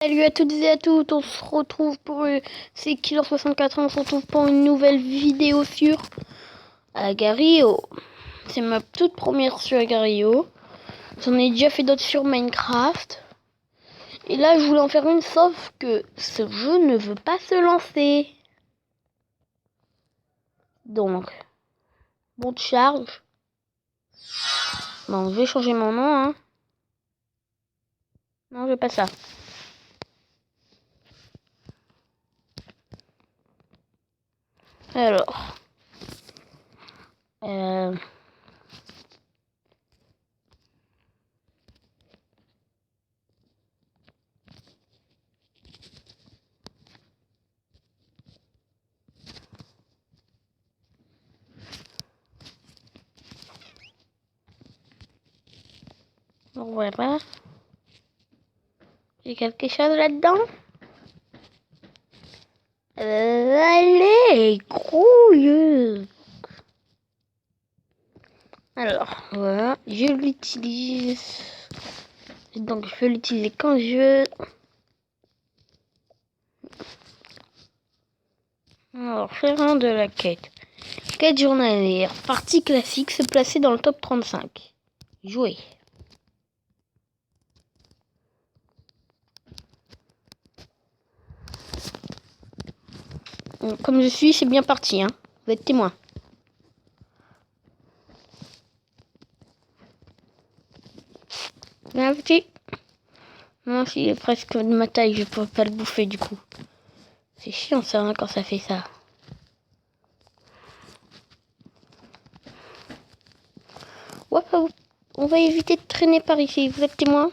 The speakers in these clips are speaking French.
Salut à toutes et à tous, on se retrouve pour c'est Killer64, on se retrouve pour une nouvelle vidéo sur Agar.io. C'est ma toute première sur Agar.io. J'en ai déjà fait d'autres sur Minecraft. Et là je voulais en faire une, sauf que ce jeu ne veut pas se lancer. Donc, bon de charge. Bon, je vais changer mon nom, hein. Non, je veux pas ça. Alors, voilà. J'ai quelque chose là-dedans. Allez, grouille. Alors, voilà, je l'utilise. Donc, je peux l'utiliser quand je veux. Alors, faire un de la quête. Quête journalière. Partie classique, se placer dans le top 35. Jouer. Comme je suis, c'est bien parti, hein. Vous êtes témoin. Bien petit. Non, s'il est presque de ma taille, je peux pas le bouffer du coup. C'est chiant ça, hein, quand ça fait ça. Ouais, on va éviter de traîner par ici. Vous êtes témoin?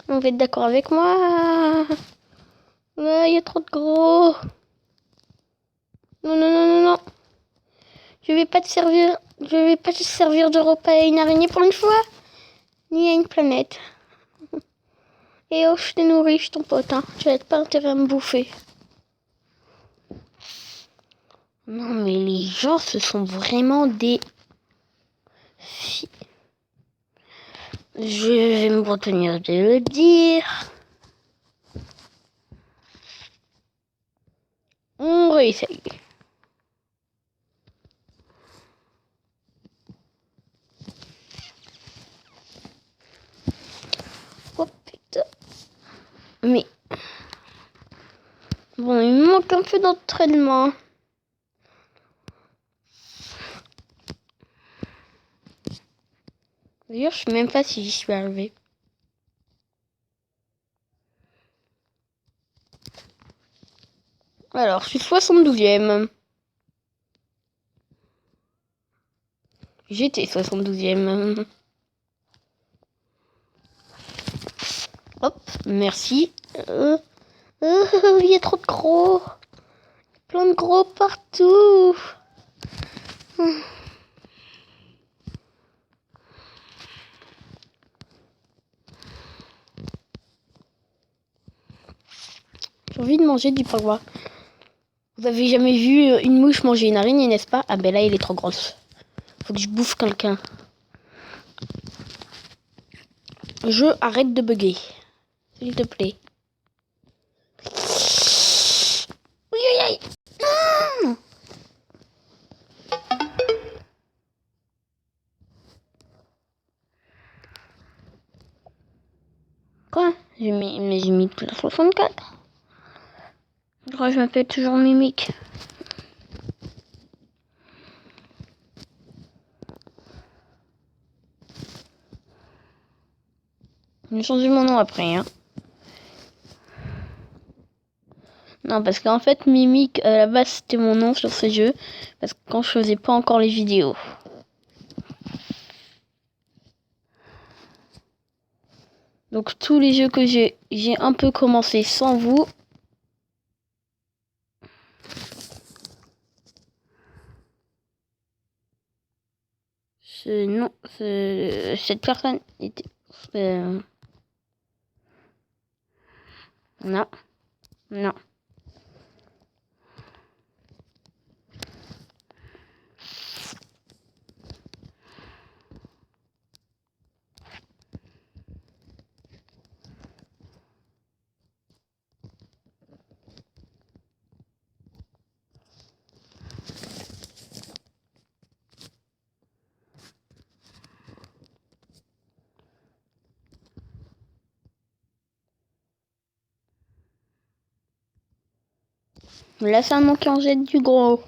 On va être d'accord avec moi. Ouais, il y a trop de gros. Non, non, non, non, non. Je vais pas te servir de repas à une araignée pour une fois, ni à une planète. Et oh, je t'ai nourri, je ton pote, hein. Tu vas pas intérêt à me bouffer. Non, mais les gens, ce sont vraiment des... Je vais me retenir de le dire. On réessaye. Oh putain. Mais... Bon, il me manque un peu d'entraînement. D'ailleurs, je sais même pas si j'y suis arrivé. Alors, je suis 72e. J'étais 72e. Hop, merci. Il y a trop de gros. Plein de gros partout. J'ai envie de manger du pagua. Vous avez jamais vu une mouche manger une araignée, n'est-ce pas? Ah ben là, il est trop grosse. Faut que je bouffe quelqu'un. Je arrête de bugger. S'il te plaît. Oui, oui, oui. Non. Quoi? J'ai mis plus la 64. Je crois que je m'appelle toujours Mimique. J'ai changé mon nom après, hein. Non, parce qu'en fait, Mimique, à la base, c'était mon nom sur ce jeu. Parce que quand je faisais pas encore les vidéos. Donc, tous les jeux que j'ai un peu commencé sans vous. Cette personne était... non. Non. Là, c'est un nom qui en jette du gros.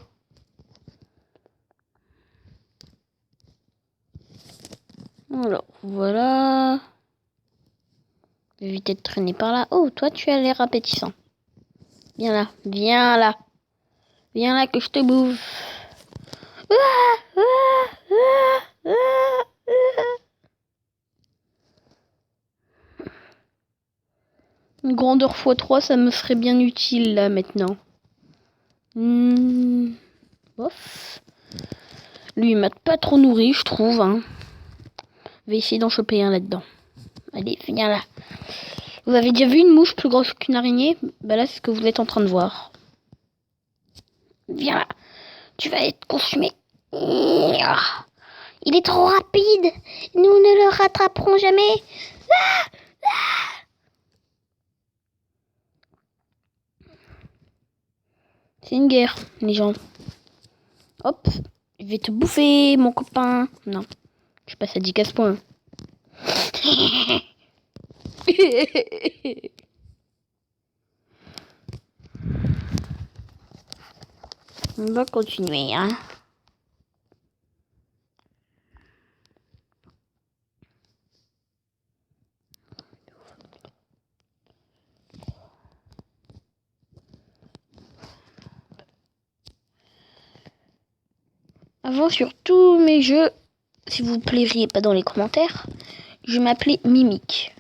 Alors, voilà. Éviter de traîner par là. Oh, toi, tu as l'air appétissant. Viens là, viens là. Viens là que je te bouffe. Une grandeur x3, ça me serait bien utile là maintenant. Bof. Lui, il m'a pas trop nourri, je trouve. Hein. Je vais essayer d'en choper un là-dedans. Allez, viens là. Vous avez déjà vu une mouche plus grosse qu'une araignée? Bah là, c'est ce que vous êtes en train de voir. Viens là. Tu vas être consumé. Il est trop rapide. Nous ne le rattraperons jamais. C'est une guerre, les gens. Hop. Je vais te bouffer, mon copain. Non. Je suis pas sadique à ce point. On va continuer, hein. Avant, sur tous mes jeux, si vous plairiez pas dans les commentaires, je m'appelais Mimic.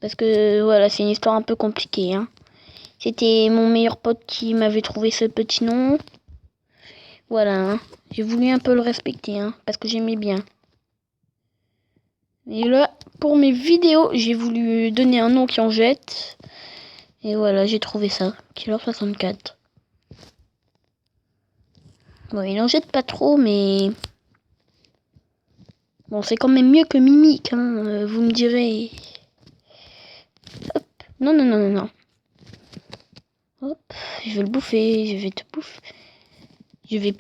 Parce que, voilà, c'est une histoire un peu compliquée, hein. C'était mon meilleur pote qui m'avait trouvé ce petit nom. Voilà, hein. J'ai voulu un peu le respecter, hein, parce que j'aimais bien. Et là, pour mes vidéos, j'ai voulu donner un nom qui en jette. Et voilà, j'ai trouvé ça. Killer64. Bon, il en jette pas trop, mais... Bon, c'est quand même mieux que Mimic, hein. Vous me direz... Hop. Non, non, non, non, non. Hop, je vais le bouffer, je vais te bouffer. Je vais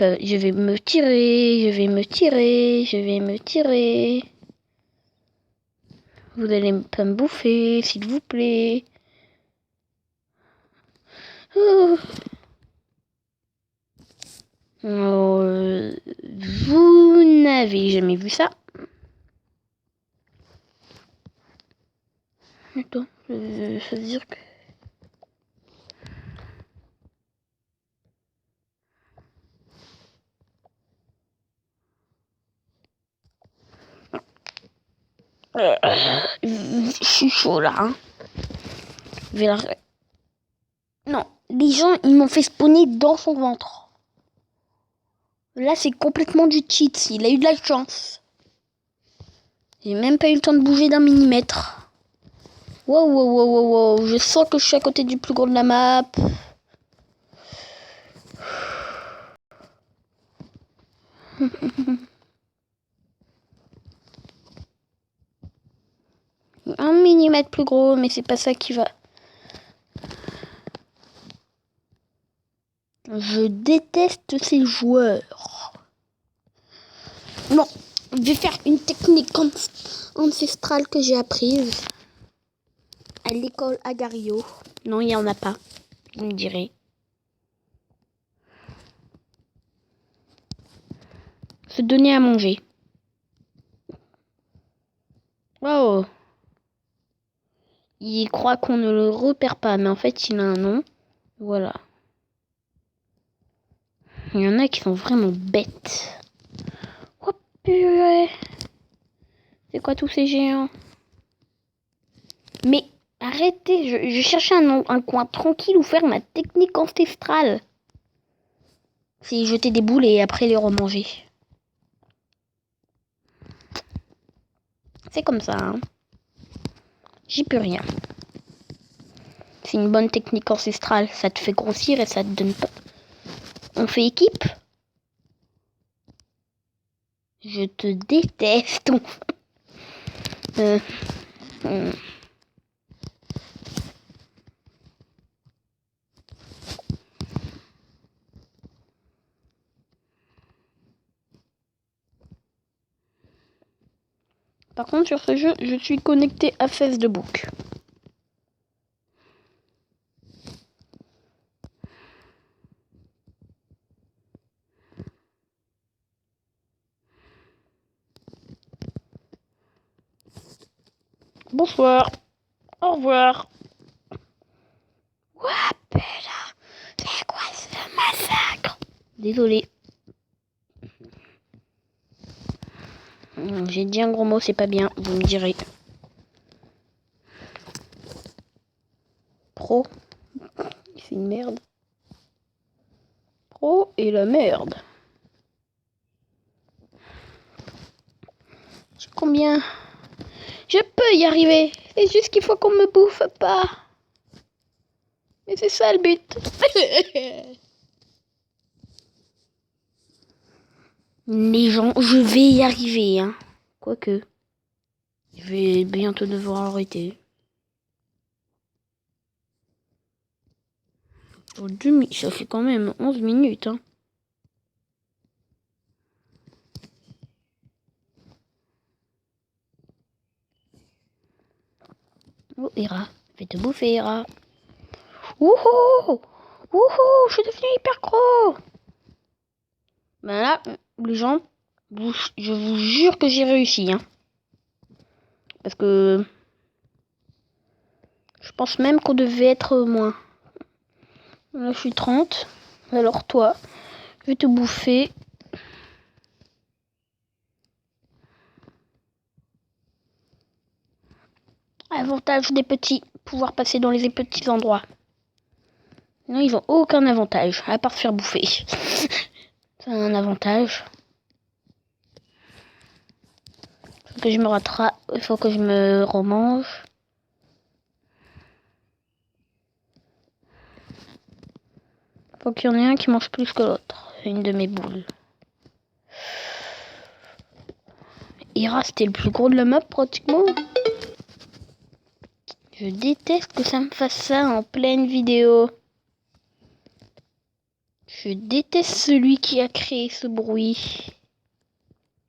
me tirer, je vais me tirer, je vais me tirer. Vous allez pas me bouffer, s'il vous plaît. Oh. Vous n'avez jamais vu ça? Attends, ça veut dire que... Je suis chaud là. Hein. Non, les gens, ils m'ont fait spawner dans son ventre. Là, c'est complètement du cheat. Il a eu de la chance. J'ai même pas eu le temps de bouger d'un millimètre. Wow, wow, wow, wow, wow. Je sens que je suis à côté du plus gros de la map. Un millimètre plus gros, mais c'est pas ça qui va. Je déteste ces joueurs. Bon, je vais faire une technique ancestrale que j'ai apprise à l'école Agario. Non, il n'y en a pas, vous me direz. Se donner à manger. Oh. Il croit qu'on ne le repère pas, mais en fait, il a un nom. Voilà. Il y en a qui sont vraiment bêtes. Oh purée. C'est quoi tous ces géants? Mais arrêtez, je cherchais un coin tranquille où faire ma technique ancestrale. C'est jeter des boules et après les remanger. C'est comme ça, hein. J'y peux rien. C'est une bonne technique ancestrale. Ça te fait grossir et ça te donne pas... On fait équipe? Je te déteste. Par contre, sur ce jeu, je suis connecté à Facebook. Bonsoir. Au revoir. Ouah, putain. C'est quoi ce massacre? Désolé. J'ai dit un gros mot, c'est pas bien, vous me direz. Pro. C'est une merde. Pro et la merde. J'ai combien? Je peux y arriver. C'est juste qu'il faut qu'on me bouffe pas. Mais c'est ça le but. Les gens, je vais y arriver, hein. Quoique. Je vais bientôt devoir arrêter. Ça fait quand même 11 minutes, hein. Oh, Hera. Je vais te bouffer, Hera. Wouhou! Wouhou! Je suis devenu hyper gros! Ben là, les gens, je vous jure que j'ai réussi, hein. Parce que je pense même qu'on devait être moins. Là, je suis 30. Alors toi, je vais te bouffer. Avantage des petits, pouvoir passer dans les petits endroits. Non, ils ont aucun avantage, à part se faire bouffer. C'est un avantage. Faut que je me rattrape, il faut que je me remange. Faut qu'il y en ait un qui mange plus que l'autre. Une de mes boules. Hera, c'était le plus gros de la map pratiquement. Je déteste que ça me fasse ça en pleine vidéo. Je déteste celui qui a créé ce bruit.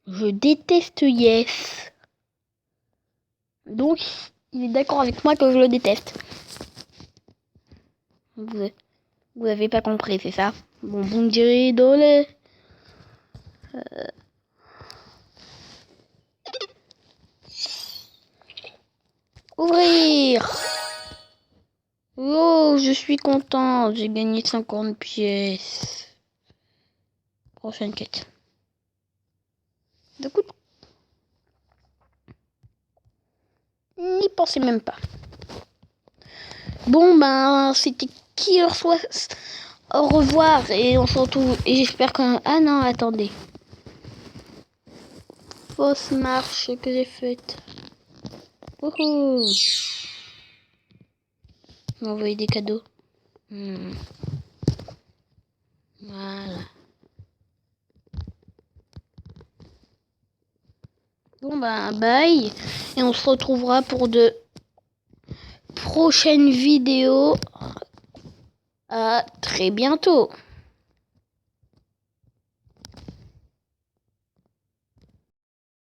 Je déteste Yes. Donc, il est d'accord avec moi que je le déteste. Vous avez pas compris, c'est ça? Bon, vous me direz dans les... Ouvrir! Oh, je suis contente. J'ai gagné 50 pièces. Prochaine quête. De coup. N'y pensez même pas. Bon, ben, c'était Killer Soit. Au revoir et on se retrouve. Et j'espère que... Ah non, attendez. Fausse marche que j'ai faite. Wouhou! On va envoyer des cadeaux. Voilà. Bon ben bye. Et on se retrouvera pour de prochaines vidéos. À très bientôt.